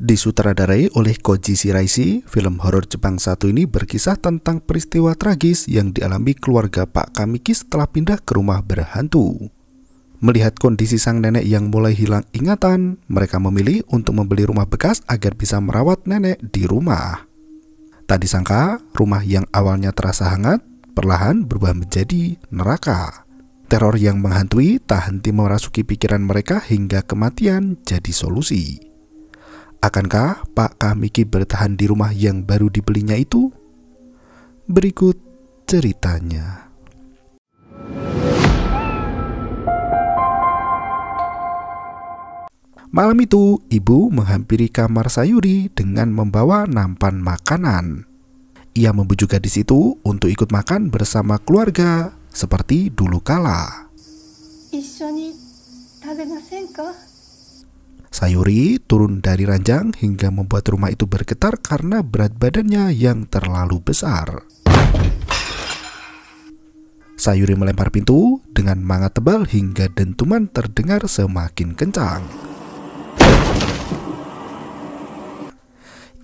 Disutradarai oleh Koji Shiraishi, film horor Jepang satu ini berkisah tentang peristiwa tragis yang dialami keluarga Pak Kamiki setelah pindah ke rumah berhantu. Melihat kondisi sang nenek yang mulai hilang ingatan, mereka memilih untuk membeli rumah bekas agar bisa merawat nenek di rumah. Tak disangka, rumah yang awalnya terasa hangat, perlahan berubah menjadi neraka. Teror yang menghantui tak henti merasuki pikiran mereka hingga kematian jadi solusi. Akankah Pak Kamiki bertahan di rumah yang baru dibelinya itu? Berikut ceritanya. Malam itu, ibu menghampiri kamar Sayuri dengan membawa nampan makanan. Ia membujuk gadis itu untuk ikut makan bersama keluarga seperti dulu kala. Sayuri turun dari ranjang hingga membuat rumah itu bergetar karena berat badannya yang terlalu besar. Sayuri melempar pintu dengan mangga tebal hingga dentuman terdengar semakin kencang.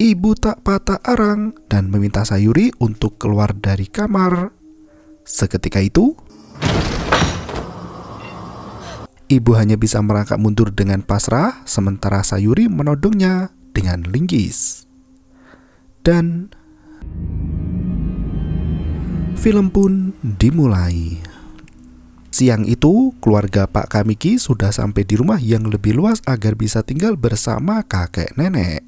Ibu tak patah arang dan meminta Sayuri untuk keluar dari kamar. Seketika itu, ibu hanya bisa merangkak mundur dengan pasrah, sementara Sayuri menodongnya dengan linggis. Dan film pun dimulai. Siang itu, keluarga Pak Kamiki sudah sampai di rumah yang lebih luas agar bisa tinggal bersama kakek nenek.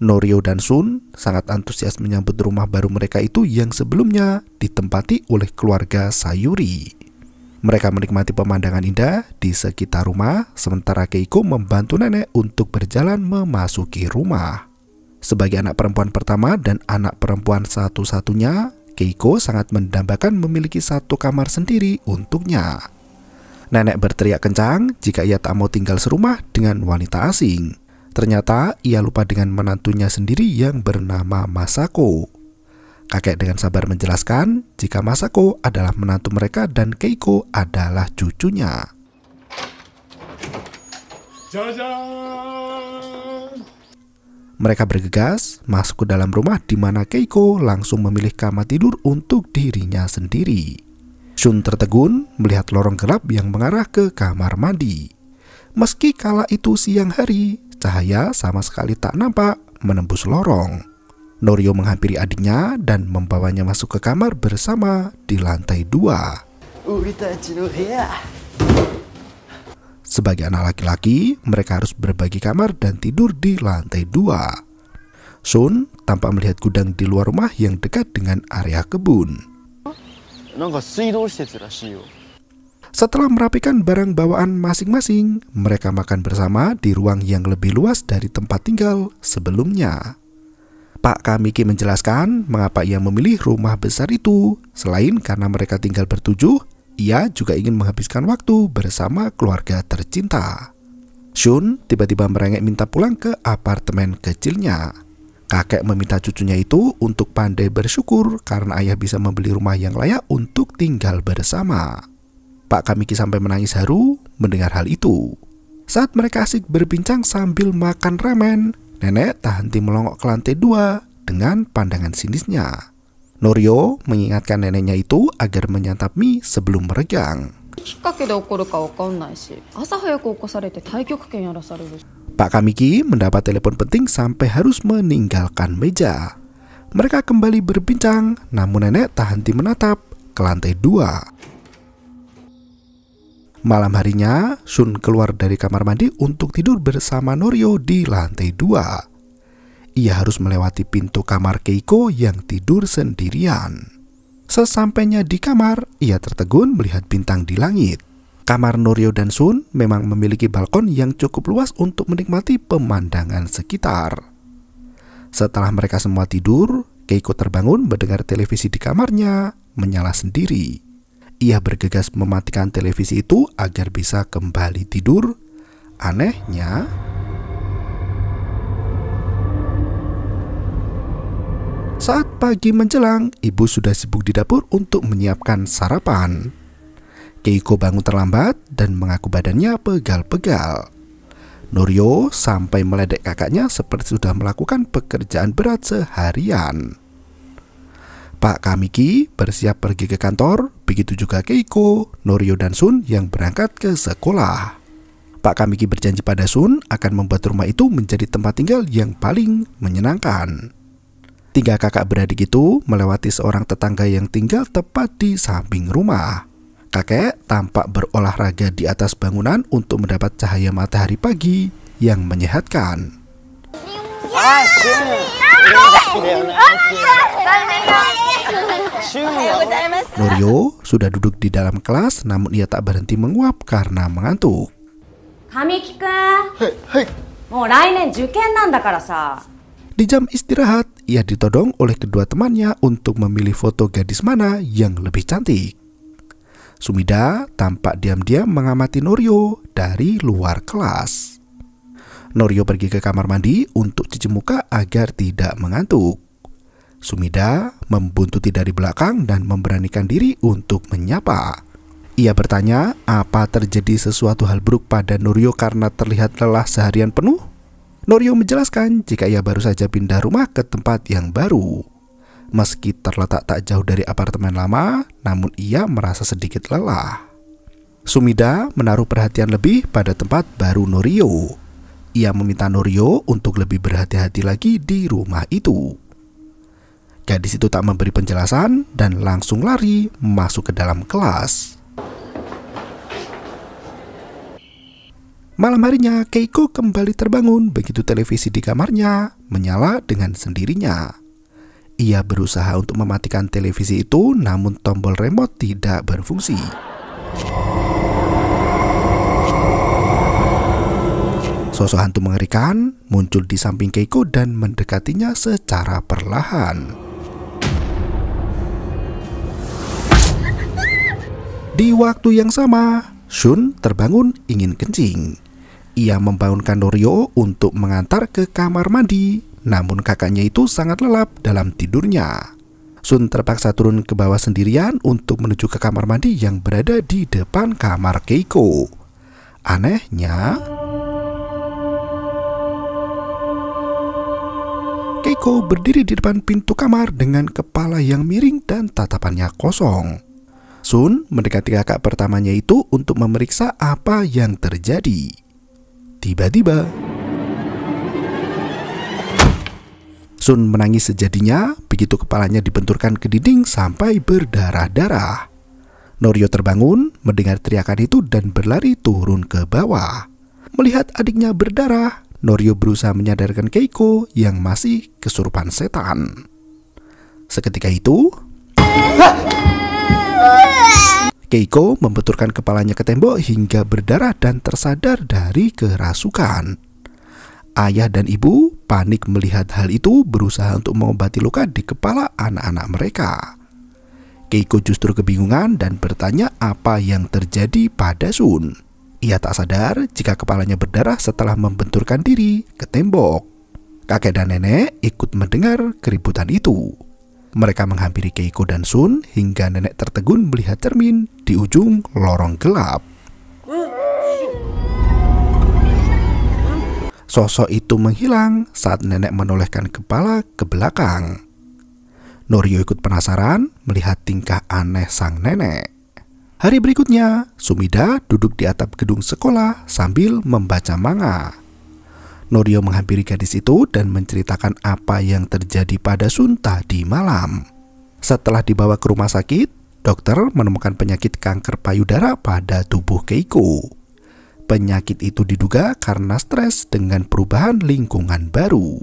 Norio dan Shun sangat antusias menyambut rumah baru mereka itu yang sebelumnya ditempati oleh keluarga Sayuri. Mereka menikmati pemandangan indah di sekitar rumah, sementara Keiko membantu nenek untuk berjalan memasuki rumah. Sebagai anak perempuan pertama dan anak perempuan satu-satunya, Keiko sangat mendambakan memiliki satu kamar sendiri untuknya. Nenek berteriak kencang jika ia tak mau tinggal serumah dengan wanita asing. Ternyata ia lupa dengan menantunya sendiri yang bernama Masako. Kakek dengan sabar menjelaskan jika Masako adalah menantu mereka dan Keiko adalah cucunya. Mereka bergegas masuk ke dalam rumah di mana Keiko langsung memilih kamar tidur untuk dirinya sendiri. Shun tertegun melihat lorong gelap yang mengarah ke kamar mandi. Meski kala itu siang hari, cahaya sama sekali tak nampak menembus lorong. Norio menghampiri adiknya dan membawanya masuk ke kamar bersama di lantai 2. Sebagai anak laki-laki, mereka harus berbagi kamar dan tidur di lantai 2. Shun tampak melihat gudang di luar rumah yang dekat dengan area kebun. Setelah merapikan barang bawaan masing-masing, mereka makan bersama di ruang yang lebih luas dari tempat tinggal sebelumnya. Pak Kamiki menjelaskan mengapa ia memilih rumah besar itu. Selain karena mereka tinggal bertujuh, ia juga ingin menghabiskan waktu bersama keluarga tercinta. Shun tiba-tiba merengek minta pulang ke apartemen kecilnya. Kakek meminta cucunya itu untuk pandai bersyukur karena ayah bisa membeli rumah yang layak untuk tinggal bersama. Pak Kamiki sampai menangis haru mendengar hal itu. Saat mereka asik berbincang sambil makan ramen, nenek tak henti melongok ke lantai 2 dengan pandangan sinisnya. Norio mengingatkan neneknya itu agar menyantap mie sebelum meregang. Pak Kamiki mendapat telepon penting sampai harus meninggalkan meja. Mereka kembali berbincang, namun nenek tak henti menatap ke lantai 2. Malam harinya, Shun keluar dari kamar mandi untuk tidur bersama Norio di lantai 2. Ia harus melewati pintu kamar Keiko yang tidur sendirian. Sesampainya di kamar, ia tertegun melihat bintang di langit. Kamar Norio dan Shun memang memiliki balkon yang cukup luas untuk menikmati pemandangan sekitar. Setelah mereka semua tidur, Keiko terbangun mendengar televisi di kamarnya menyala sendiri. Ia bergegas mematikan televisi itu agar bisa kembali tidur. Anehnya, saat pagi menjelang, ibu sudah sibuk di dapur untuk menyiapkan sarapan. Keiko bangun terlambat dan mengaku badannya pegal-pegal. Norio sampai meledek kakaknya seperti sudah melakukan pekerjaan berat seharian. Pak Kamiki bersiap pergi ke kantor, begitu juga Keiko, Norio dan Sun yang berangkat ke sekolah. Pak Kamiki berjanji pada Sun akan membuat rumah itu menjadi tempat tinggal yang paling menyenangkan. 3 kakak beradik itu melewati seorang tetangga yang tinggal tepat di samping rumah. Kakek tampak berolahraga di atas bangunan untuk mendapat cahaya matahari pagi yang menyehatkan. Norio sudah duduk di dalam kelas, namun ia tak berhenti menguap karena mengantuk. Kamiki-kun, mau lainen juken nanda kara sa. Di jam istirahat, ia ditodong oleh kedua temannya untuk memilih foto gadis mana yang lebih cantik. Sumida tampak diam-diam mengamati Norio dari luar kelas. Norio pergi ke kamar mandi untuk cuci muka agar tidak mengantuk. Sumida membuntuti dari belakang dan memberanikan diri untuk menyapa. Ia bertanya apa terjadi sesuatu hal buruk pada Norio karena terlihat lelah seharian penuh. Norio menjelaskan jika ia baru saja pindah rumah ke tempat yang baru. Meski terletak tak jauh dari apartemen lama, namun ia merasa sedikit lelah. Sumida menaruh perhatian lebih pada tempat baru Norio. Ia meminta Norio untuk lebih berhati-hati lagi di rumah itu. Gadis itu tak memberi penjelasan dan langsung lari masuk ke dalam kelas. Malam harinya, Keiko kembali terbangun begitu televisi di kamarnya menyala dengan sendirinya. Ia berusaha untuk mematikan televisi itu, namun tombol remote tidak berfungsi. Sosok hantu mengerikan muncul di samping Keiko dan mendekatinya secara perlahan. Di waktu yang sama, Shun terbangun ingin kencing. Ia membangunkan Norio untuk mengantar ke kamar mandi, namun kakaknya itu sangat lelap dalam tidurnya. Shun terpaksa turun ke bawah sendirian untuk menuju ke kamar mandi yang berada di depan kamar Keiko. Anehnya, Keiko berdiri di depan pintu kamar dengan kepala yang miring dan tatapannya kosong. Shun mendekati kakak pertamanya itu untuk memeriksa apa yang terjadi. Tiba-tiba, Shun menangis sejadinya begitu kepalanya dibenturkan ke dinding sampai berdarah-darah. Norio terbangun mendengar teriakan itu dan berlari turun ke bawah. Melihat adiknya berdarah, Norio berusaha menyadarkan Keiko yang masih kesurupan setan. Seketika itu, Keiko membenturkan kepalanya ke tembok hingga berdarah dan tersadar dari kerasukan. Ayah dan ibu panik melihat hal itu, berusaha untuk mengobati luka di kepala anak-anak mereka. Keiko justru kebingungan dan bertanya apa yang terjadi pada Shun. Ia tak sadar jika kepalanya berdarah setelah membenturkan diri ke tembok. Kakek dan nenek ikut mendengar keributan itu. Mereka menghampiri Keiko dan Shun hingga nenek tertegun melihat cermin di ujung lorong gelap. Sosok itu menghilang saat nenek menolehkan kepala ke belakang. Norio ikut penasaran melihat tingkah aneh sang nenek. Hari berikutnya, Sumida duduk di atap gedung sekolah sambil membaca manga. Norio menghampiri gadis itu dan menceritakan apa yang terjadi pada Shun tadi malam. Setelah dibawa ke rumah sakit, dokter menemukan penyakit kanker payudara pada tubuh Keiko. Penyakit itu diduga karena stres dengan perubahan lingkungan baru.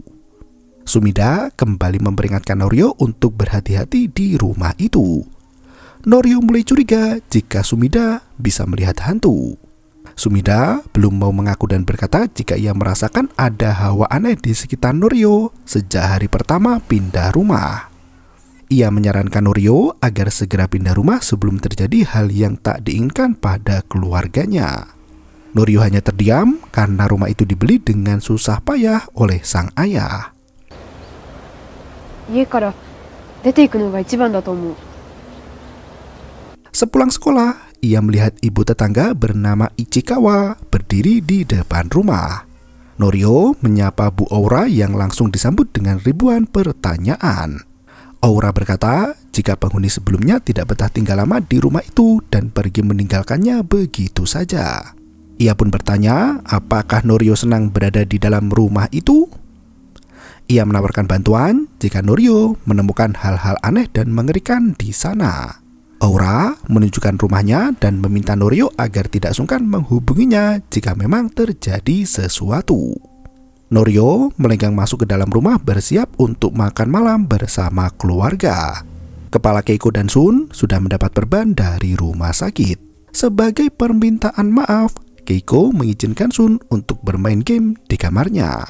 Sumida kembali memperingatkan Norio untuk berhati-hati di rumah itu. Norio mulai curiga jika Sumida bisa melihat hantu. Sumida belum mau mengaku dan berkata jika ia merasakan ada hawa aneh di sekitar Norio sejak hari pertama pindah rumah. Ia menyarankan Norio agar segera pindah rumah sebelum terjadi hal yang tak diinginkan pada keluarganya. Norio hanya terdiam karena rumah itu dibeli dengan susah payah oleh sang ayah. Sepulang sekolah, ia melihat ibu tetangga bernama Ichikawa berdiri di depan rumah. Norio menyapa Bu Aura yang langsung disambut dengan ribuan pertanyaan. Aura berkata jika penghuni sebelumnya tidak betah tinggal lama di rumah itu dan pergi meninggalkannya begitu saja. Ia pun bertanya apakah Norio senang berada di dalam rumah itu. Ia menawarkan bantuan jika Norio menemukan hal-hal aneh dan mengerikan di sana. Aura menunjukkan rumahnya dan meminta Norio agar tidak sungkan menghubunginya jika memang terjadi sesuatu. Norio melenggang masuk ke dalam rumah bersiap untuk makan malam bersama keluarga. Kepala Keiko dan Sun sudah mendapat perban dari rumah sakit. Sebagai permintaan maaf, Keiko mengizinkan Sun untuk bermain game di kamarnya.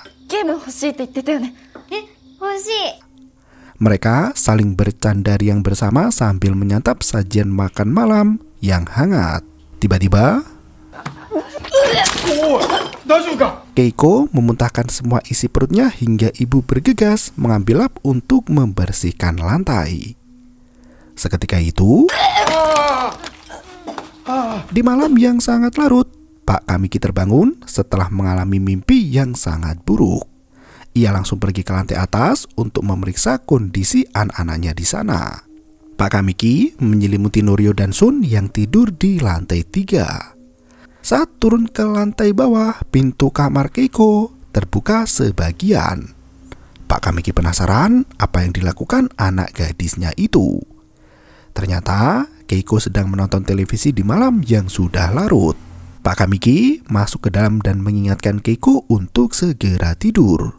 Mereka saling bercanda riang bersama sambil menyantap sajian makan malam yang hangat. Tiba-tiba, Keiko memuntahkan semua isi perutnya hingga ibu bergegas mengambil lap untuk membersihkan lantai. Seketika itu, di malam yang sangat larut, Pak Kamiki terbangun setelah mengalami mimpi yang sangat buruk. Ia langsung pergi ke lantai atas untuk memeriksa kondisi anak-anaknya di sana. Pak Kamiki menyelimuti Norio dan Sun yang tidur di lantai 3. Saat turun ke lantai bawah, pintu kamar Keiko terbuka sebagian. Pak Kamiki penasaran apa yang dilakukan anak gadisnya itu. Ternyata Keiko sedang menonton televisi di malam yang sudah larut. Pak Kamiki masuk ke dalam dan mengingatkan Keiko untuk segera tidur.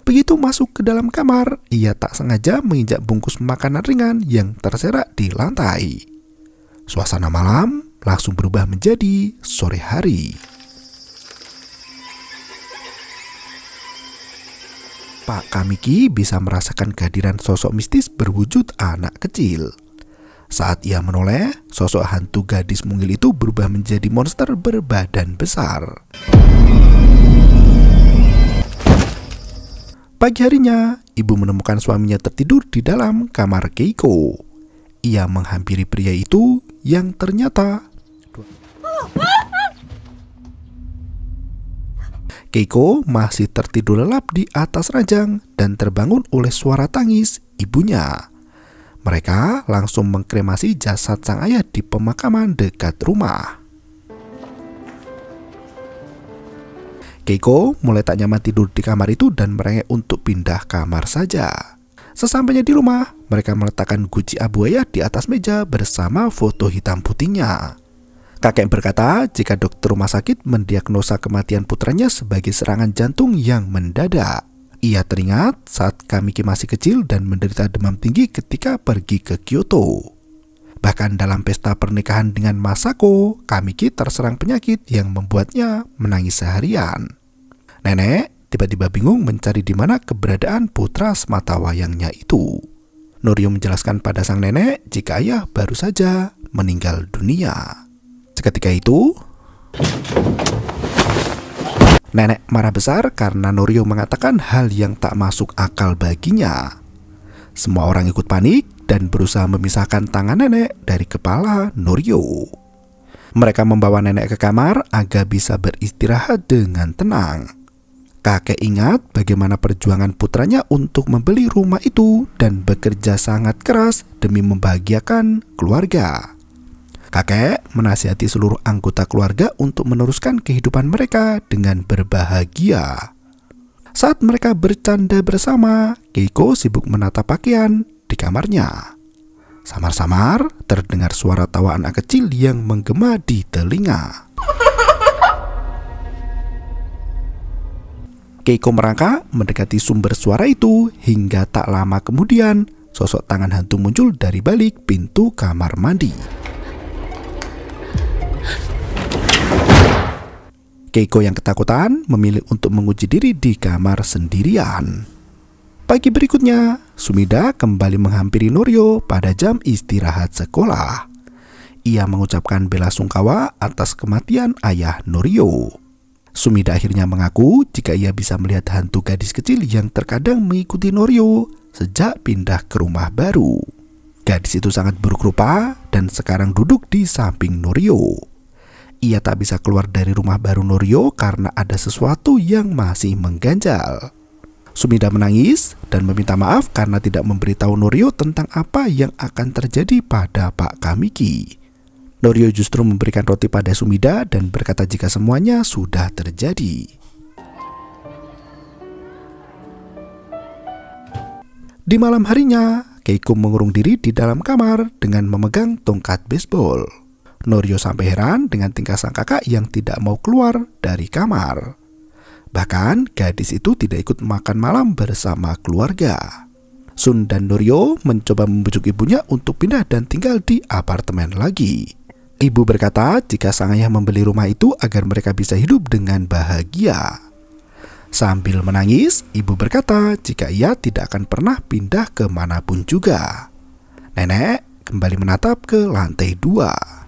Begitu masuk ke dalam kamar, ia tak sengaja menginjak bungkus makanan ringan yang terserak di lantai. Suasana malam langsung berubah menjadi sore hari. Pak Kamiki bisa merasakan kehadiran sosok mistis berwujud anak kecil. Saat ia menoleh, sosok hantu gadis mungil itu berubah menjadi monster berbadan besar. Pagi harinya, ibu menemukan suaminya tertidur di dalam kamar Keiko. Ia menghampiri pria itu yang ternyata Keiko masih tertidur lelap di atas ranjang dan terbangun oleh suara tangis ibunya. Mereka langsung mengkremasi jasad sang ayah di pemakaman dekat rumah. Keiko mulai tak nyaman tidur di kamar itu dan merengek untuk pindah kamar saja. Sesampainya di rumah, mereka meletakkan guci abu ayah di atas meja bersama foto hitam putihnya. Kakek berkata jika dokter rumah sakit mendiagnosa kematian putranya sebagai serangan jantung yang mendadak. Ia teringat saat Kamiki masih kecil dan menderita demam tinggi ketika pergi ke Kyoto. Bahkan dalam pesta pernikahan dengan Masako, Kamiki terserang penyakit yang membuatnya menangis seharian. Nenek tiba-tiba bingung mencari di mana keberadaan putra sematawayangnya itu. Norio menjelaskan pada sang nenek jika ayah baru saja meninggal dunia. Seketika itu, nenek marah besar karena Norio mengatakan hal yang tak masuk akal baginya. Semua orang ikut panik dan berusaha memisahkan tangan nenek dari kepala Norio. Mereka membawa nenek ke kamar agar bisa beristirahat dengan tenang. Kakek ingat bagaimana perjuangan putranya untuk membeli rumah itu dan bekerja sangat keras demi membahagiakan keluarga. Kakek menasihati seluruh anggota keluarga untuk meneruskan kehidupan mereka dengan berbahagia. Saat mereka bercanda bersama, Keiko sibuk menata pakaian di kamarnya. Samar-samar terdengar suara tawa anak kecil yang menggema di telinga. Keiko merangkak mendekati sumber suara itu hingga tak lama kemudian sosok tangan hantu muncul dari balik pintu kamar mandi. Keiko yang ketakutan memilih untuk menguji diri di kamar sendirian. Pagi berikutnya, Sumida kembali menghampiri Norio pada jam istirahat sekolah. Ia mengucapkan bela sungkawa atas kematian ayah Norio. Sumida akhirnya mengaku jika ia bisa melihat hantu gadis kecil yang terkadang mengikuti Norio sejak pindah ke rumah baru. Gadis itu sangat buruk rupa dan sekarang duduk di samping Norio. Ia tak bisa keluar dari rumah baru Norio karena ada sesuatu yang masih mengganjal. Sumida menangis dan meminta maaf karena tidak memberitahu Norio tentang apa yang akan terjadi pada Pak Kamiki. Norio justru memberikan roti pada Sumida dan berkata jika semuanya sudah terjadi. Di malam harinya, Keiko mengurung diri di dalam kamar dengan memegang tongkat baseball. Norio sampai heran dengan tingkah sang kakak yang tidak mau keluar dari kamar. Bahkan gadis itu tidak ikut makan malam bersama keluarga. Sun dan Norio mencoba membujuk ibunya untuk pindah dan tinggal di apartemen lagi. Ibu berkata jika sang ayah membeli rumah itu agar mereka bisa hidup dengan bahagia. Sambil menangis, ibu berkata jika ia tidak akan pernah pindah ke manapun juga. Nenek kembali menatap ke lantai 2.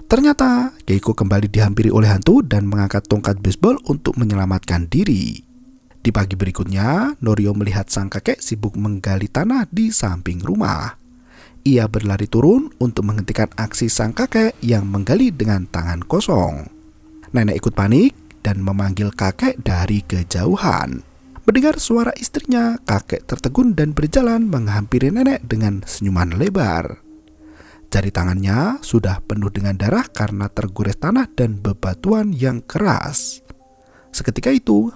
Ternyata Keiko kembali dihampiri oleh hantu dan mengangkat tongkat baseball untuk menyelamatkan diri. Di pagi berikutnya, Norio melihat sang kakek sibuk menggali tanah di samping rumah. Ia berlari turun untuk menghentikan aksi sang kakek yang menggali dengan tangan kosong. Nenek ikut panik dan memanggil kakek dari kejauhan. Mendengar suara istrinya, kakek tertegun dan berjalan menghampiri nenek dengan senyuman lebar. Jari tangannya sudah penuh dengan darah karena tergores tanah dan bebatuan yang keras. Seketika itu,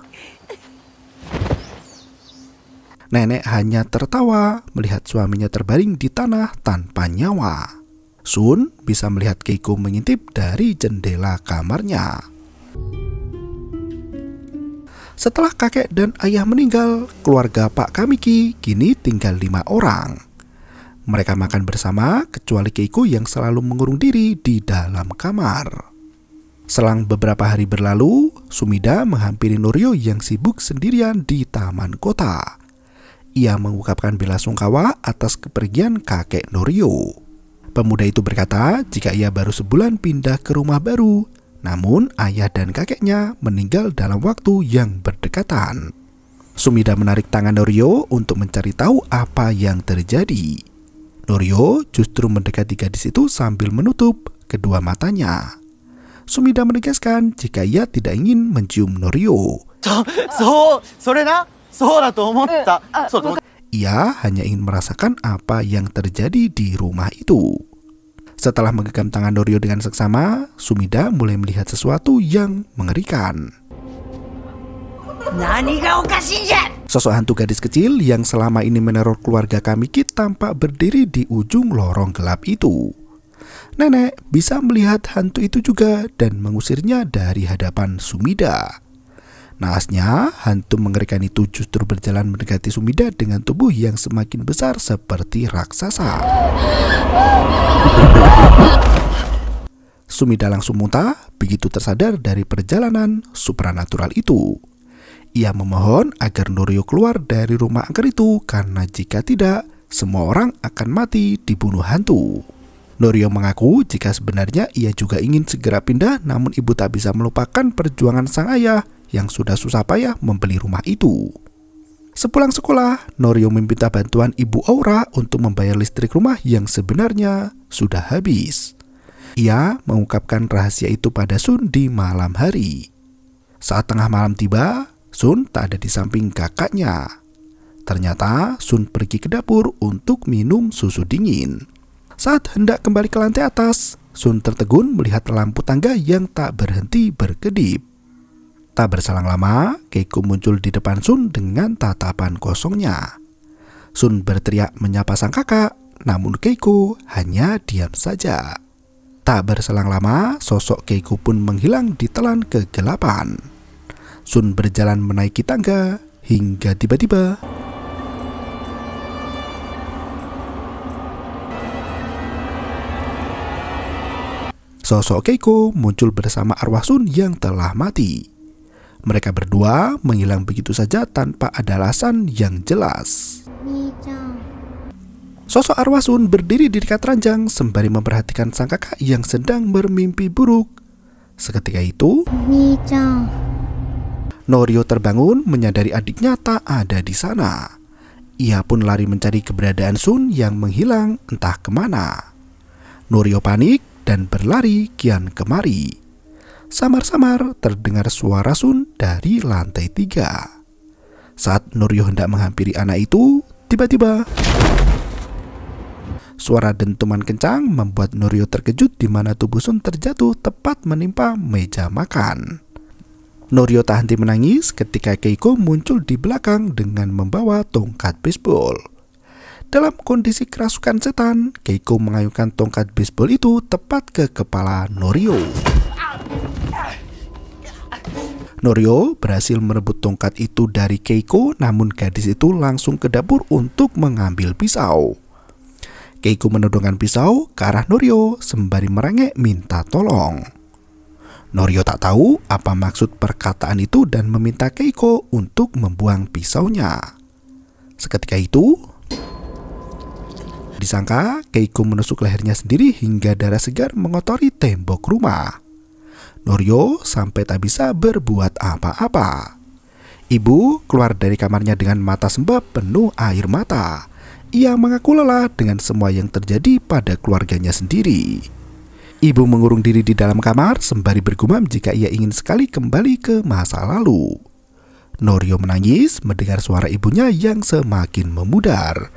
nenek hanya tertawa melihat suaminya terbaring di tanah tanpa nyawa. Sun bisa melihat Keiko mengintip dari jendela kamarnya. Setelah kakek dan ayah meninggal, keluarga Pak Kamiki kini tinggal 5 orang. Mereka makan bersama kecuali Keiko yang selalu mengurung diri di dalam kamar. Selang beberapa hari berlalu, Sumida menghampiri Norio yang sibuk sendirian di taman kota. Ia mengungkapkan bela sungkawa atas kepergian kakek Norio. Pemuda itu berkata jika ia baru sebulan pindah ke rumah baru, namun ayah dan kakeknya meninggal dalam waktu yang berdekatan. Sumida menarik tangan Norio untuk mencari tahu apa yang terjadi. Norio justru mendekati gadis itu sambil menutup kedua matanya. Sumida menegaskan jika ia tidak ingin mencium Norio. Ia hanya ingin merasakan apa yang terjadi di rumah itu. Setelah menggenggam tangan Norio dengan seksama, Sumida mulai melihat sesuatu yang mengerikan. Sosok hantu gadis kecil yang selama ini meneror keluarga Kamiki tampak berdiri di ujung lorong gelap itu. Nenek bisa melihat hantu itu juga dan mengusirnya dari hadapan Sumida. Naasnya, hantu mengerikan itu justru berjalan mendekati Sumida dengan tubuh yang semakin besar seperti raksasa. Sumida langsung muntah begitu tersadar dari perjalanan supranatural itu. Ia memohon agar Norio keluar dari rumah angker itu karena jika tidak, semua orang akan mati dibunuh hantu. Norio mengaku jika sebenarnya ia juga ingin segera pindah, namun ibu tak bisa melupakan perjuangan sang ayah yang sudah susah payah membeli rumah itu. Sepulang sekolah, Norio meminta bantuan Ibu Aura untuk membayar listrik rumah yang sebenarnya sudah habis. Ia mengungkapkan rahasia itu pada Sun di malam hari. Saat tengah malam tiba, Sun tak ada di samping kakaknya. Ternyata Sun pergi ke dapur untuk minum susu dingin. Saat hendak kembali ke lantai atas, Sun tertegun melihat lampu tangga yang tak berhenti berkedip. Tak berselang lama, Keiko muncul di depan Sun dengan tatapan kosongnya. Sun berteriak menyapa sang kakak, namun Keiko hanya diam saja. Tak berselang lama, sosok Keiko pun menghilang ditelan kegelapan. Sun berjalan menaiki tangga hingga tiba-tiba sosok Keiko muncul bersama arwah Sun yang telah mati. Mereka berdua menghilang begitu saja tanpa ada alasan yang jelas. Sosok arwah Sun berdiri di dekat ranjang sembari memperhatikan sang kakak yang sedang bermimpi buruk. Seketika itu, Norio terbangun menyadari adiknya tak ada di sana. Ia pun lari mencari keberadaan Sun yang menghilang entah kemana. Norio panik dan berlari kian kemari. Samar-samar terdengar suara Sun dari lantai 3. Saat Norio hendak menghampiri anak itu, tiba-tiba suara dentuman kencang membuat Norio terkejut di mana tubuh Sun terjatuh tepat menimpa meja makan. Norio tak henti menangis ketika Keiko muncul di belakang dengan membawa tongkat baseball. Dalam kondisi kerasukan setan, Keiko mengayunkan tongkat baseball itu tepat ke kepala Norio. Norio berhasil merebut tongkat itu dari Keiko, namun gadis itu langsung ke dapur untuk mengambil pisau. Keiko menodongkan pisau ke arah Norio sembari merengek minta tolong. Norio tak tahu apa maksud perkataan itu dan meminta Keiko untuk membuang pisaunya. Seketika itu, disangka Keiko menusuk lehernya sendiri hingga darah segar mengotori tembok rumah. Norio sampai tak bisa berbuat apa-apa. Ibu keluar dari kamarnya dengan mata sembab penuh air mata. Ia mengaku lelah dengan semua yang terjadi pada keluarganya sendiri. Ibu mengurung diri di dalam kamar sembari bergumam jika ia ingin sekali kembali ke masa lalu. Norio menangis mendengar suara ibunya yang semakin memudar.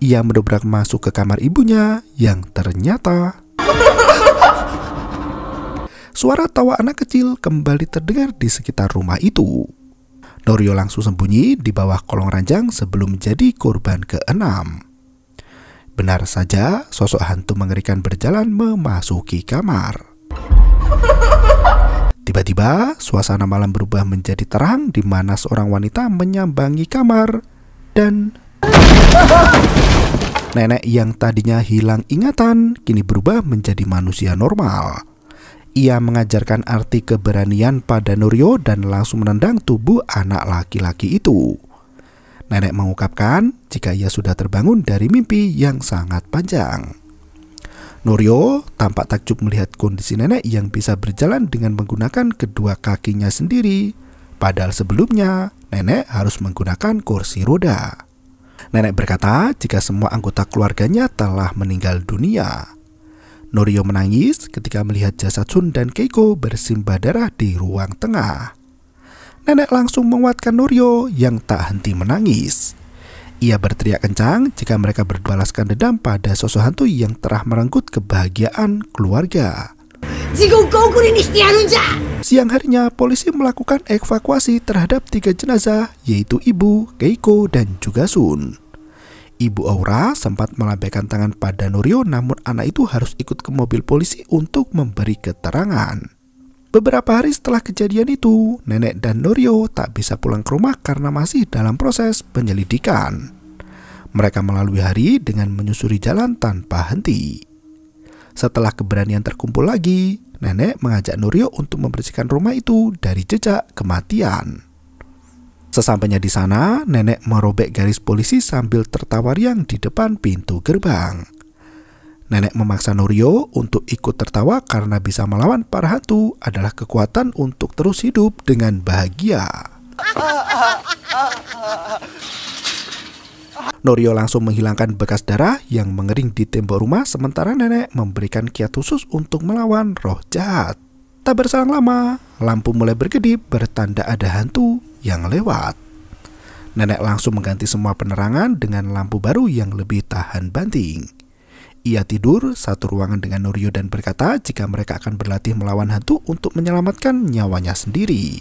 Ia mendobrak masuk ke kamar ibunya yang ternyata suara tawa anak kecil kembali terdengar di sekitar rumah itu. Norio langsung sembunyi di bawah kolong ranjang sebelum menjadi korban ke-6. Benar saja, sosok hantu mengerikan berjalan memasuki kamar. Tiba-tiba, suasana malam berubah menjadi terang di mana seorang wanita menyambangi kamar dan nenek yang tadinya hilang ingatan kini berubah menjadi manusia normal. Ia mengajarkan arti keberanian pada Norio dan langsung menendang tubuh anak laki-laki itu. Nenek mengungkapkan jika ia sudah terbangun dari mimpi yang sangat panjang. Norio tampak takjub melihat kondisi nenek yang bisa berjalan dengan menggunakan kedua kakinya sendiri. Padahal sebelumnya nenek harus menggunakan kursi roda. Nenek berkata jika semua anggota keluarganya telah meninggal dunia. Norio menangis ketika melihat jasad Sun dan Keiko bersimbah darah di ruang tengah. Nenek langsung menguatkan Norio yang tak henti menangis. Ia berteriak kencang jika mereka berbalaskan dendam pada sosok hantu yang telah merenggut kebahagiaan keluarga. Siang harinya, polisi melakukan evakuasi terhadap 3 jenazah, yaitu ibu, Keiko, dan juga Sun. Ibu Aura sempat melambaikan tangan pada Norio, namun anak itu harus ikut ke mobil polisi untuk memberi keterangan. Beberapa hari setelah kejadian itu, nenek dan Norio tak bisa pulang ke rumah karena masih dalam proses penyelidikan. Mereka melalui hari dengan menyusuri jalan tanpa henti. Setelah keberanian terkumpul lagi, nenek mengajak Norio untuk membersihkan rumah itu dari jejak kematian. Sesampainya di sana, nenek merobek garis polisi sambil tertawa riang di depan pintu gerbang. Nenek memaksa Norio untuk ikut tertawa karena bisa melawan para hantu adalah kekuatan untuk terus hidup dengan bahagia. Norio langsung menghilangkan bekas darah yang mengering di tembok rumah sementara nenek memberikan kiat khusus untuk melawan roh jahat. Tak berselang lama, lampu mulai berkedip bertanda ada hantu yang lewat. Nenek langsung mengganti semua penerangan dengan lampu baru yang lebih tahan banting. Ia tidur satu ruangan dengan Norio dan berkata jika mereka akan berlatih melawan hantu untuk menyelamatkan nyawanya sendiri.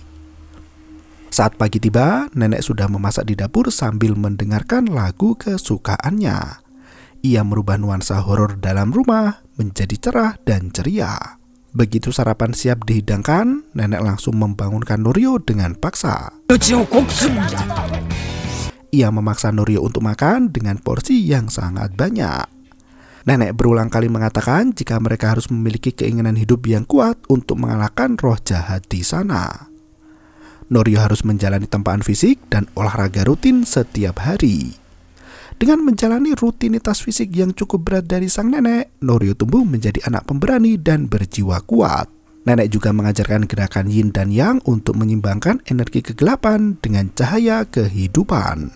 Saat pagi tiba, nenek sudah memasak di dapur sambil mendengarkan lagu kesukaannya. Ia merubah nuansa horor dalam rumah menjadi cerah dan ceria. Begitu sarapan siap dihidangkan, nenek langsung membangunkan Norio dengan paksa. Ia memaksa Norio untuk makan dengan porsi yang sangat banyak. Nenek berulang kali mengatakan jika mereka harus memiliki keinginan hidup yang kuat untuk mengalahkan roh jahat di sana. Norio harus menjalani tempaan fisik dan olahraga rutin setiap hari. Dengan menjalani rutinitas fisik yang cukup berat dari sang nenek, Norio tumbuh menjadi anak pemberani dan berjiwa kuat. Nenek juga mengajarkan gerakan yin dan yang untuk menyimbangkan energi kegelapan dengan cahaya kehidupan.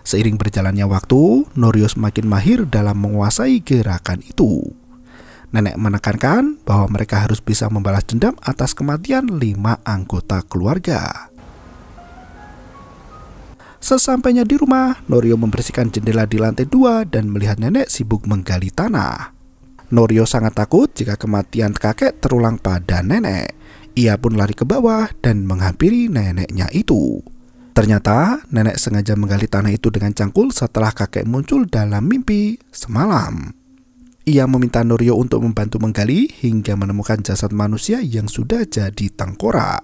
Seiring berjalannya waktu, Norio semakin mahir dalam menguasai gerakan itu. Nenek menekankan bahwa mereka harus bisa membalas dendam atas kematian 5 anggota keluarga. Sesampainya di rumah, Norio membersihkan jendela di lantai 2 dan melihat nenek sibuk menggali tanah. Norio sangat takut jika kematian kakek terulang pada nenek. Ia pun lari ke bawah dan menghampiri neneknya itu. Ternyata nenek sengaja menggali tanah itu dengan cangkul setelah kakek muncul dalam mimpi semalam. Ia meminta Norio untuk membantu menggali hingga menemukan jasad manusia yang sudah jadi tengkorak.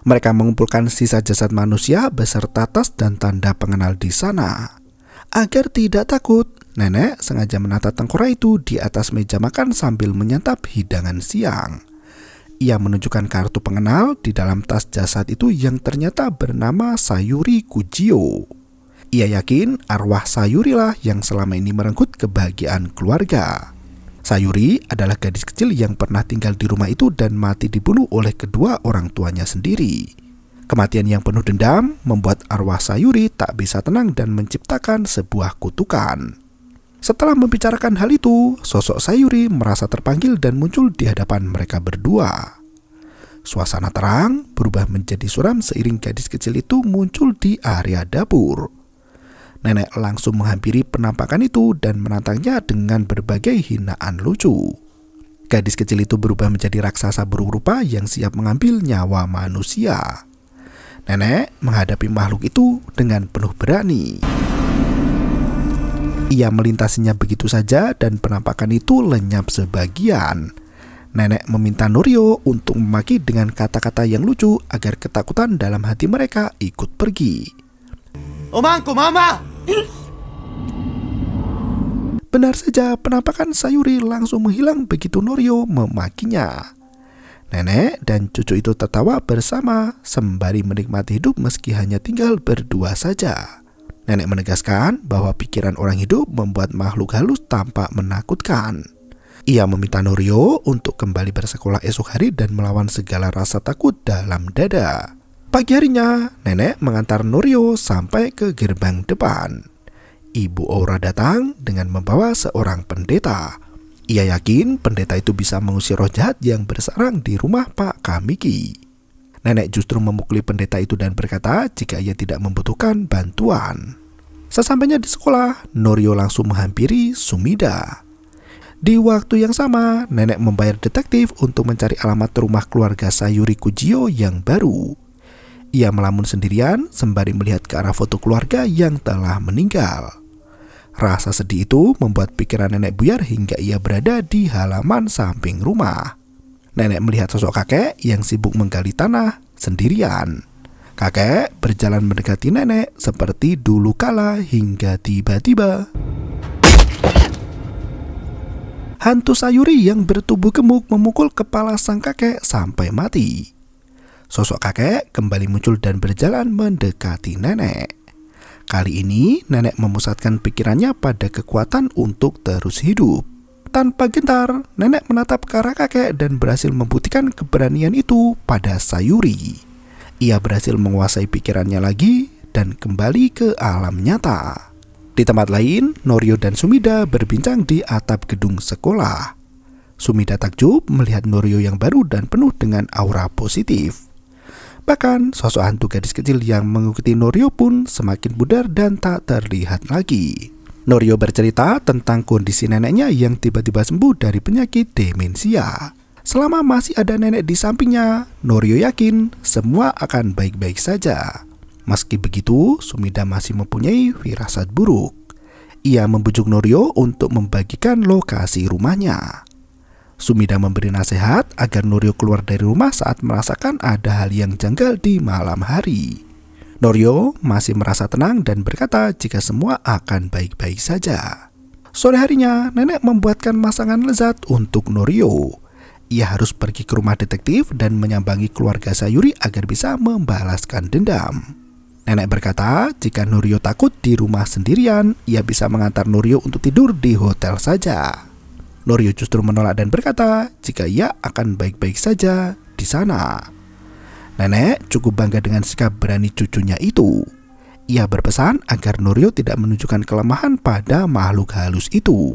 Mereka mengumpulkan sisa jasad manusia beserta tas dan tanda pengenal di sana. Agar tidak takut, nenek sengaja menata tengkorak itu di atas meja makan sambil menyantap hidangan siang. Ia menunjukkan kartu pengenal di dalam tas jasad itu yang ternyata bernama Sayuri Kujio. Ia yakin arwah Sayuri lah yang selama ini merenggut kebahagiaan keluarga. Sayuri adalah gadis kecil yang pernah tinggal di rumah itu dan mati dibunuh oleh kedua orang tuanya sendiri. Kematian yang penuh dendam membuat arwah Sayuri tak bisa tenang dan menciptakan sebuah kutukan. Setelah membicarakan hal itu, sosok Sayuri merasa terpanggil dan muncul di hadapan mereka berdua. Suasana terang berubah menjadi suram seiring gadis kecil itu muncul di area dapur. Nenek langsung menghampiri penampakan itu dan menantangnya dengan berbagai hinaan lucu. Gadis kecil itu berubah menjadi raksasa burung rupa yang siap mengambil nyawa manusia. Nenek menghadapi makhluk itu dengan penuh berani. Ia melintasinya begitu saja dan penampakan itu lenyap sebagian. Nenek meminta Norio untuk memaki dengan kata-kata yang lucu agar ketakutan dalam hati mereka ikut pergi. Omangku mama! Benar saja, penampakan Sayuri langsung menghilang begitu Norio memakinya. Nenek dan cucu itu tertawa bersama sembari menikmati hidup meski hanya tinggal berdua saja. Nenek menegaskan bahwa pikiran orang hidup membuat makhluk halus tampak menakutkan. Ia meminta Norio untuk kembali bersekolah esok hari dan melawan segala rasa takut dalam dada. Pagi harinya, nenek mengantar Norio sampai ke gerbang depan. Ibu Aura datang dengan membawa seorang pendeta. Ia yakin pendeta itu bisa mengusir roh jahat yang bersarang di rumah Pak Kamiki. Nenek justru memukuli pendeta itu dan berkata jika ia tidak membutuhkan bantuan. Sesampainya di sekolah, Norio langsung menghampiri Sumida. Di waktu yang sama, nenek membayar detektif untuk mencari alamat rumah keluarga Sayuri Kujio yang baru. Ia melamun sendirian sembari melihat ke arah foto keluarga yang telah meninggal. Rasa sedih itu membuat pikiran nenek buyar hingga ia berada di halaman samping rumah. Nenek melihat sosok kakek yang sibuk menggali tanah sendirian. Kakek berjalan mendekati nenek seperti dulu kala hingga tiba-tiba hantu Sayuri yang bertubuh gemuk memukul kepala sang kakek sampai mati. Sosok kakek kembali muncul dan berjalan mendekati nenek. Kali ini nenek memusatkan pikirannya pada kekuatan untuk terus hidup. Tanpa gentar, nenek menatap ke arah kakek dan berhasil membuktikan keberanian itu pada Sayuri. Ia berhasil menguasai pikirannya lagi dan kembali ke alam nyata. Di tempat lain, Norio dan Sumida berbincang di atap gedung sekolah. Sumida takjub melihat Norio yang baru dan penuh dengan aura positif. Bahkan sosok hantu gadis kecil yang mengikuti Norio pun semakin pudar dan tak terlihat lagi. Norio bercerita tentang kondisi neneknya yang tiba-tiba sembuh dari penyakit demensia. Selama masih ada nenek di sampingnya, Norio yakin semua akan baik-baik saja. Meski begitu, Sumida masih mempunyai firasat buruk. Ia membujuk Norio untuk membagikan lokasi rumahnya. Sumida memberi nasihat agar Norio keluar dari rumah saat merasakan ada hal yang janggal di malam hari. Norio masih merasa tenang dan berkata jika semua akan baik-baik saja. Sore harinya, nenek membuatkan masakan lezat untuk Norio. Ia harus pergi ke rumah detektif dan menyambangi keluarga Sayuri agar bisa membalaskan dendam. Nenek berkata jika Norio takut di rumah sendirian, ia bisa mengantar Norio untuk tidur di hotel saja. Norio justru menolak dan berkata jika ia akan baik-baik saja di sana. Nenek cukup bangga dengan sikap berani cucunya itu. Ia berpesan agar Norio tidak menunjukkan kelemahan pada makhluk halus itu.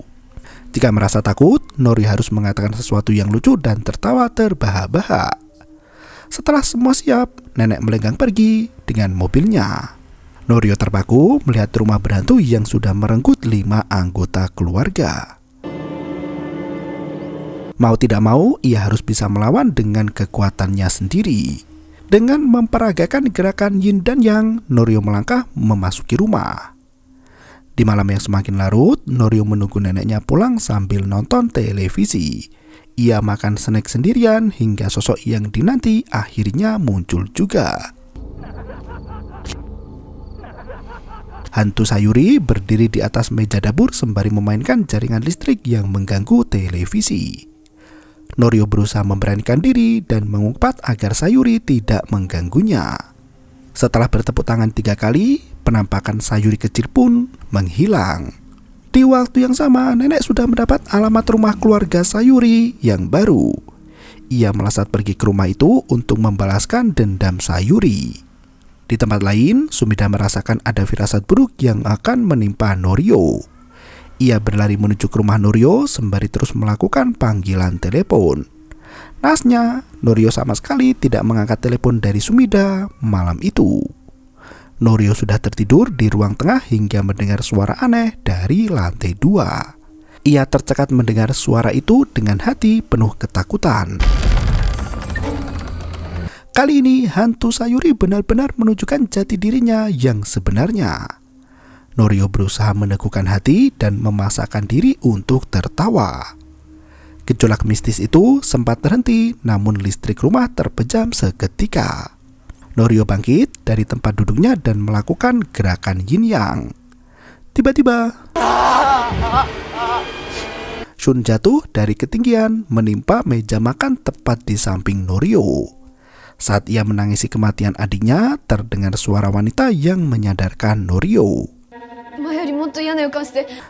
Jika merasa takut, Norio harus mengatakan sesuatu yang lucu dan tertawa terbahak-bahak. Setelah semua siap, nenek melenggang pergi dengan mobilnya. Norio terpaku melihat rumah berhantu yang sudah merenggut 5 anggota keluarga. Mau tidak mau, ia harus bisa melawan dengan kekuatannya sendiri. Dengan memperagakan gerakan yin dan yang, Norio melangkah memasuki rumah. Di malam yang semakin larut, Norio menunggu neneknya pulang sambil nonton televisi. Ia makan snack sendirian hingga sosok yang dinanti akhirnya muncul juga. Hantu Sayuri berdiri di atas meja dapur sembari memainkan jaringan listrik yang mengganggu televisi. Norio berusaha memberanikan diri dan mengumpat agar Sayuri tidak mengganggunya. Setelah bertepuk tangan 3 kali, penampakan Sayuri kecil pun menghilang. Di waktu yang sama, nenek sudah mendapat alamat rumah keluarga Sayuri yang baru. Ia melesat pergi ke rumah itu untuk membalaskan dendam Sayuri. Di tempat lain, Sumida merasakan ada firasat buruk yang akan menimpa Norio. Ia berlari menuju ke rumah Norio sembari terus melakukan panggilan telepon. Naasnya, Norio sama sekali tidak mengangkat telepon dari Sumida malam itu. Norio sudah tertidur di ruang tengah hingga mendengar suara aneh dari lantai 2. Ia tercekat mendengar suara itu dengan hati penuh ketakutan. Kali ini hantu Sayuri benar-benar menunjukkan jati dirinya yang sebenarnya. Norio berusaha meneguhkan hati dan memaksakan diri untuk tertawa. Gejolak mistis itu sempat terhenti, namun listrik rumah terpejam seketika. Norio bangkit dari tempat duduknya dan melakukan gerakan yin yang. Tiba-tiba, Shun jatuh dari ketinggian menimpa meja makan tepat di samping Norio. Saat ia menangisi kematian adiknya, terdengar suara wanita yang menyadarkan Norio.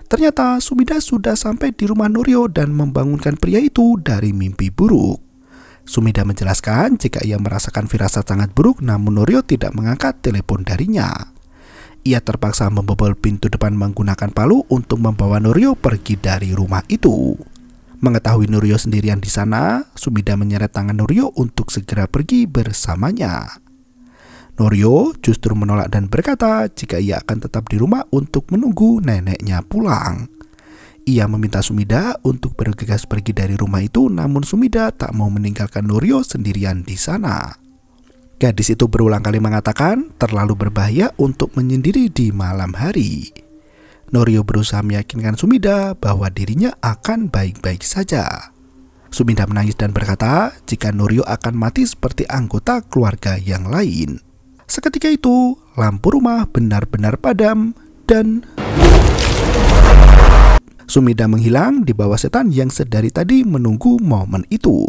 Ternyata Sumida sudah sampai di rumah Norio dan membangunkan pria itu dari mimpi buruk. Sumida menjelaskan jika ia merasakan firasat sangat buruk, namun Norio tidak mengangkat telepon darinya. Ia terpaksa membobol pintu depan menggunakan palu untuk membawa Norio pergi dari rumah itu. Mengetahui Norio sendirian di sana, Sumida menyeret tangan Norio untuk segera pergi bersamanya. Norio justru menolak dan berkata jika ia akan tetap di rumah untuk menunggu neneknya pulang. Ia meminta Sumida untuk bergegas pergi dari rumah itu, namun Sumida tak mau meninggalkan Norio sendirian di sana. Gadis itu berulang kali mengatakan terlalu berbahaya untuk menyendiri di malam hari. Norio berusaha meyakinkan Sumida bahwa dirinya akan baik-baik saja. Sumida menangis dan berkata jika Norio akan mati seperti anggota keluarga yang lain. Seketika itu, lampu rumah benar-benar padam dan Sumida menghilang di bawah setan yang sedari tadi menunggu momen itu.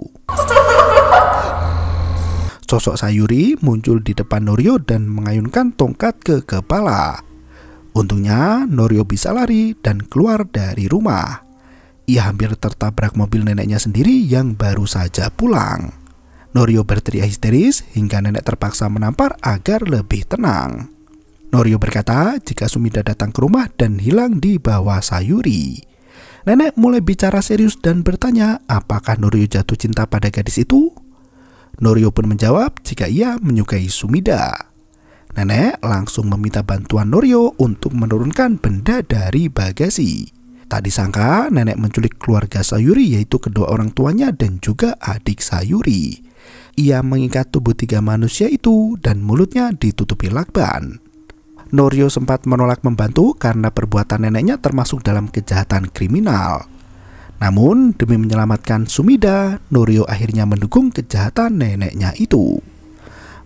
Sosok Sayuri muncul di depan Norio dan mengayunkan tongkat ke kepala. Untungnya, Norio bisa lari dan keluar dari rumah. Ia hampir tertabrak mobil neneknya sendiri yang baru saja pulang. Norio berteriak histeris hingga nenek terpaksa menampar agar lebih tenang. Norio berkata jika Sumida datang ke rumah dan hilang di bawah Sayuri. Nenek mulai bicara serius dan bertanya apakah Norio jatuh cinta pada gadis itu. Norio pun menjawab jika ia menyukai Sumida. Nenek langsung meminta bantuan Norio untuk menurunkan benda dari bagasi. Tak disangka nenek menculik keluarga Sayuri, yaitu kedua orang tuanya dan juga adik Sayuri. Ia mengikat tubuh 3 manusia itu dan mulutnya ditutupi lakban. Norio sempat menolak membantu karena perbuatan neneknya termasuk dalam kejahatan kriminal. Namun demi menyelamatkan Sumida, Norio akhirnya mendukung kejahatan neneknya itu.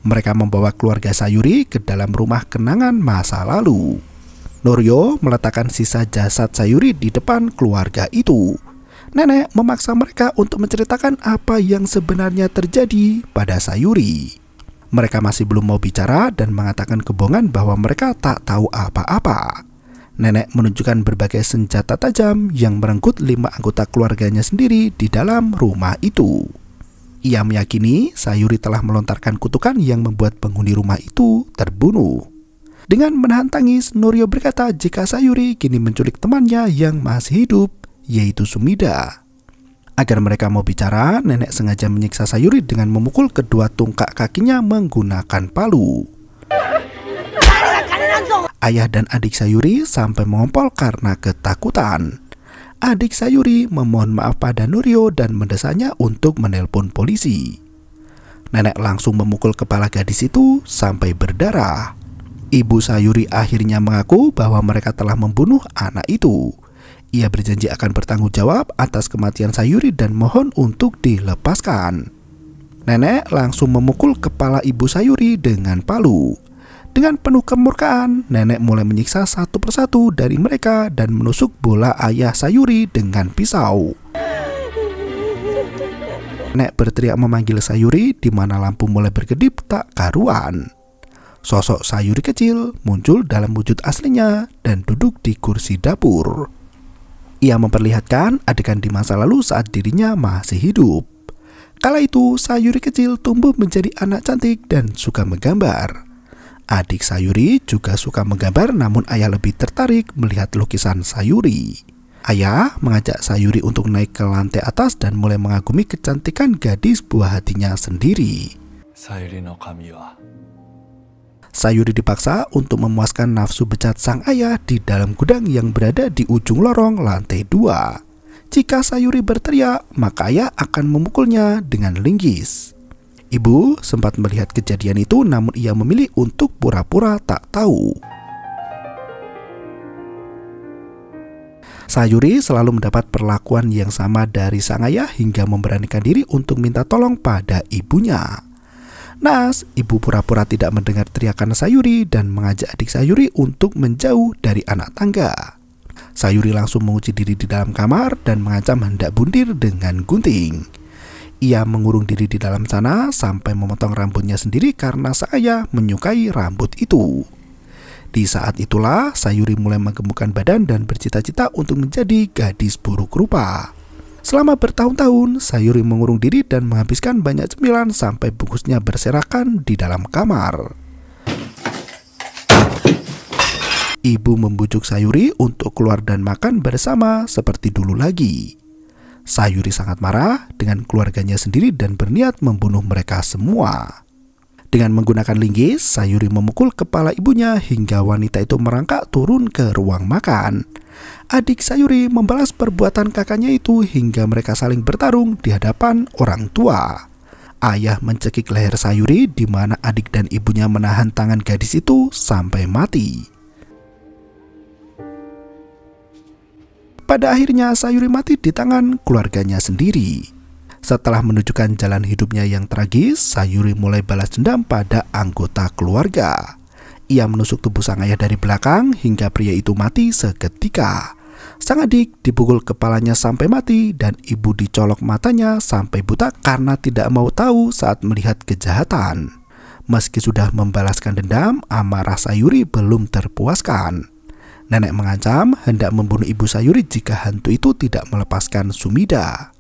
Mereka membawa keluarga Sayuri ke dalam rumah kenangan masa lalu. Norio meletakkan sisa jasad Sayuri di depan keluarga itu. Nenek memaksa mereka untuk menceritakan apa yang sebenarnya terjadi pada Sayuri. Mereka masih belum mau bicara dan mengatakan kebohongan bahwa mereka tak tahu apa-apa. Nenek menunjukkan berbagai senjata tajam yang merenggut 5 anggota keluarganya sendiri di dalam rumah itu. Ia meyakini Sayuri telah melontarkan kutukan yang membuat penghuni rumah itu terbunuh. Dengan menahan tangis, Norio berkata jika Sayuri kini menculik temannya yang masih hidup, yaitu Sumida. Agar mereka mau bicara, nenek sengaja menyiksa Sayuri dengan memukul kedua tungkak kakinya menggunakan palu. Ayah dan adik Sayuri sampai mengompol karena ketakutan. Adik Sayuri memohon maaf pada Norio dan mendesaknya untuk menelpon polisi. Nenek langsung memukul kepala gadis itu sampai berdarah. Ibu Sayuri akhirnya mengaku bahwa mereka telah membunuh anak itu. Ia berjanji akan bertanggung jawab atas kematian Sayuri dan mohon untuk dilepaskan. Nenek langsung memukul kepala ibu Sayuri dengan palu. Dengan penuh kemurkaan, nenek mulai menyiksa satu persatu dari mereka dan menusuk bola ayah Sayuri dengan pisau. Nenek berteriak memanggil Sayuri di mana lampu mulai berkedip tak karuan. Sosok Sayuri kecil muncul dalam wujud aslinya dan duduk di kursi dapur. Ia memperlihatkan adegan di masa lalu saat dirinya masih hidup. Kala itu Sayuri kecil tumbuh menjadi anak cantik dan suka menggambar. Adik Sayuri juga suka menggambar, namun ayah lebih tertarik melihat lukisan Sayuri. Ayah mengajak Sayuri untuk naik ke lantai atas dan mulai mengagumi kecantikan gadis buah hatinya sendiri. Sayuri dipaksa untuk memuaskan nafsu becat sang ayah di dalam gudang yang berada di ujung lorong lantai 2. Jika Sayuri berteriak, maka ayah akan memukulnya dengan linggis. Ibu sempat melihat kejadian itu, namun ia memilih untuk pura-pura tak tahu. Sayuri selalu mendapat perlakuan yang sama dari sang ayah hingga memberanikan diri untuk minta tolong pada ibunya. Naas, ibu pura-pura tidak mendengar teriakan Sayuri dan mengajak adik Sayuri untuk menjauh dari anak tangga. Sayuri langsung mengunci diri di dalam kamar dan mengancam hendak bundir dengan gunting. Ia mengurung diri di dalam sana sampai memotong rambutnya sendiri karena sang ayah menyukai rambut itu. Di saat itulah Sayuri mulai menggemukkan badan dan bercita-cita untuk menjadi gadis buruk rupa. Selama bertahun-tahun, Sayuri mengurung diri dan menghabiskan banyak cemilan sampai bungkusnya berserakan di dalam kamar. Ibu membujuk Sayuri untuk keluar dan makan bersama seperti dulu lagi. Sayuri sangat marah dengan keluarganya sendiri dan berniat membunuh mereka semua. Dengan menggunakan linggis, Sayuri memukul kepala ibunya hingga wanita itu merangkak turun ke ruang makan. Adik Sayuri membalas perbuatan kakaknya itu hingga mereka saling bertarung di hadapan orang tua. Ayah mencekik leher Sayuri di mana adik dan ibunya menahan tangan gadis itu sampai mati. Pada akhirnya Sayuri mati di tangan keluarganya sendiri. Setelah menunjukkan jalan hidupnya yang tragis, Sayuri mulai balas dendam pada anggota keluarga. Ia menusuk tubuh sang ayah dari belakang hingga pria itu mati seketika. Sang adik dipukul kepalanya sampai mati dan ibu dicolok matanya sampai buta karena tidak mau tahu saat melihat kejahatan. Meski sudah membalaskan dendam, amarah Sayuri belum terpuaskan. Nenek mengancam hendak membunuh ibu Sayuri jika hantu itu tidak melepaskan Sumida.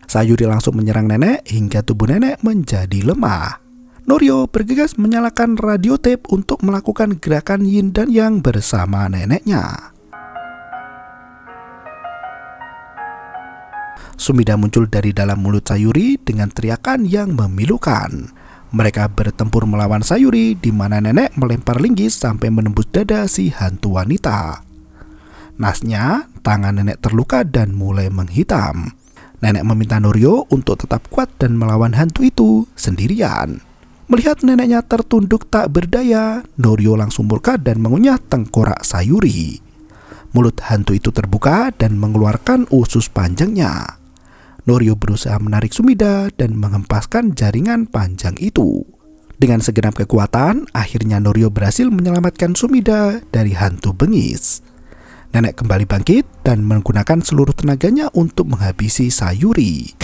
Sayuri langsung menyerang nenek hingga tubuh nenek menjadi lemah. Norio bergegas menyalakan radio tape untuk melakukan gerakan yin dan yang bersama neneknya. Sumida muncul dari dalam mulut Sayuri dengan teriakan yang memilukan. Mereka bertempur melawan Sayuri di mana nenek melempar linggis sampai menembus dada si hantu wanita. Nasnya, tangan nenek terluka dan mulai menghitam. Nenek meminta Norio untuk tetap kuat dan melawan hantu itu sendirian. Melihat neneknya tertunduk tak berdaya, Norio langsung murka dan mengunyah tengkorak Sayuri. Mulut hantu itu terbuka dan mengeluarkan usus panjangnya. Norio berusaha menarik Sumida dan menghempaskan jaringan panjang itu. Dengan segenap kekuatan, akhirnya Norio berhasil menyelamatkan Sumida dari hantu bengis. Nenek kembali bangkit dan menggunakan seluruh tenaganya untuk menghabisi Sayuri.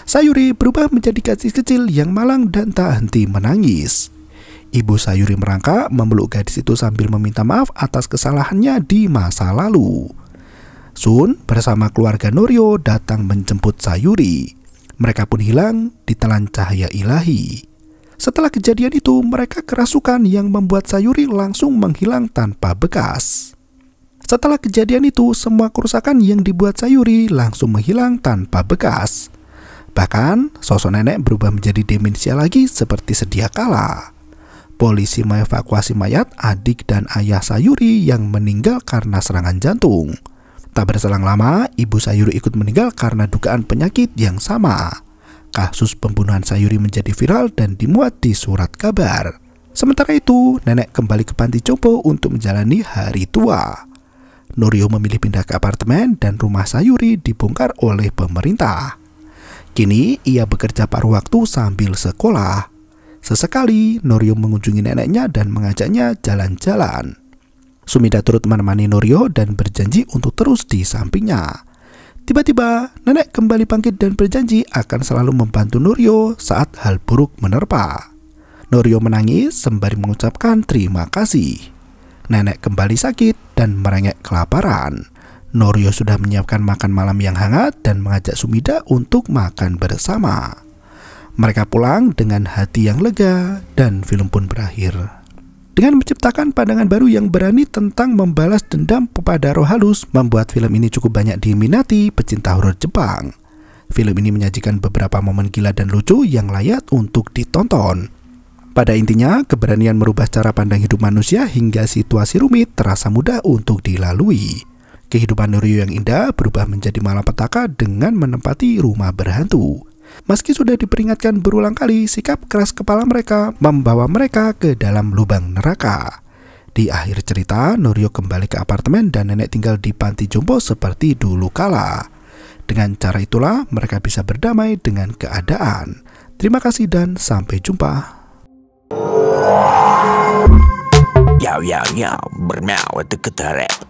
Sayuri berubah menjadi gadis kecil yang malang dan tak henti menangis. Ibu Sayuri merangkak memeluk gadis itu sambil meminta maaf atas kesalahannya di masa lalu. Sun bersama keluarga Norio datang menjemput Sayuri. Mereka pun hilang ditelan cahaya ilahi. Setelah kejadian itu, mereka kerasukan yang membuat Sayuri langsung menghilang tanpa bekas. Setelah kejadian itu, semua kerusakan yang dibuat Sayuri langsung menghilang tanpa bekas. Bahkan, sosok nenek berubah menjadi demensia lagi seperti sedia kala. Polisi mengevakuasi mayat adik dan ayah Sayuri yang meninggal karena serangan jantung. Tak berselang lama, ibu Sayuri ikut meninggal karena dugaan penyakit yang sama. Kasus pembunuhan Sayuri menjadi viral dan dimuat di surat kabar. Sementara itu, nenek kembali ke panti jompo untuk menjalani hari tua. Norio memilih pindah ke apartemen dan rumah Sayuri dibongkar oleh pemerintah. Kini ia bekerja paruh waktu sambil sekolah. Sesekali Norio mengunjungi neneknya dan mengajaknya jalan-jalan. Sumida turut menemani Norio dan berjanji untuk terus di sampingnya. Tiba-tiba nenek kembali bangkit dan berjanji akan selalu membantu Norio saat hal buruk menerpa. Norio menangis sembari mengucapkan terima kasih. Nenek kembali sakit dan merengek kelaparan. Norio sudah menyiapkan makan malam yang hangat dan mengajak Sumida untuk makan bersama. Mereka pulang dengan hati yang lega dan film pun berakhir. Dengan menciptakan pandangan baru yang berani tentang membalas dendam kepada roh halus, membuat film ini cukup banyak diminati pecinta horor Jepang. Film ini menyajikan beberapa momen gila dan lucu yang layak untuk ditonton. Pada intinya, keberanian merubah cara pandang hidup manusia hingga situasi rumit terasa mudah untuk dilalui. Kehidupan Norio yang indah berubah menjadi malapetaka dengan menempati rumah berhantu. Meski sudah diperingatkan berulang kali, sikap keras kepala mereka membawa mereka ke dalam lubang neraka. Di akhir cerita, Norio kembali ke apartemen dan nenek tinggal di panti jompo seperti dulu kala. Dengan cara itulah mereka bisa berdamai dengan keadaan. Terima kasih dan sampai jumpa. Yo, bermau itu ketarep.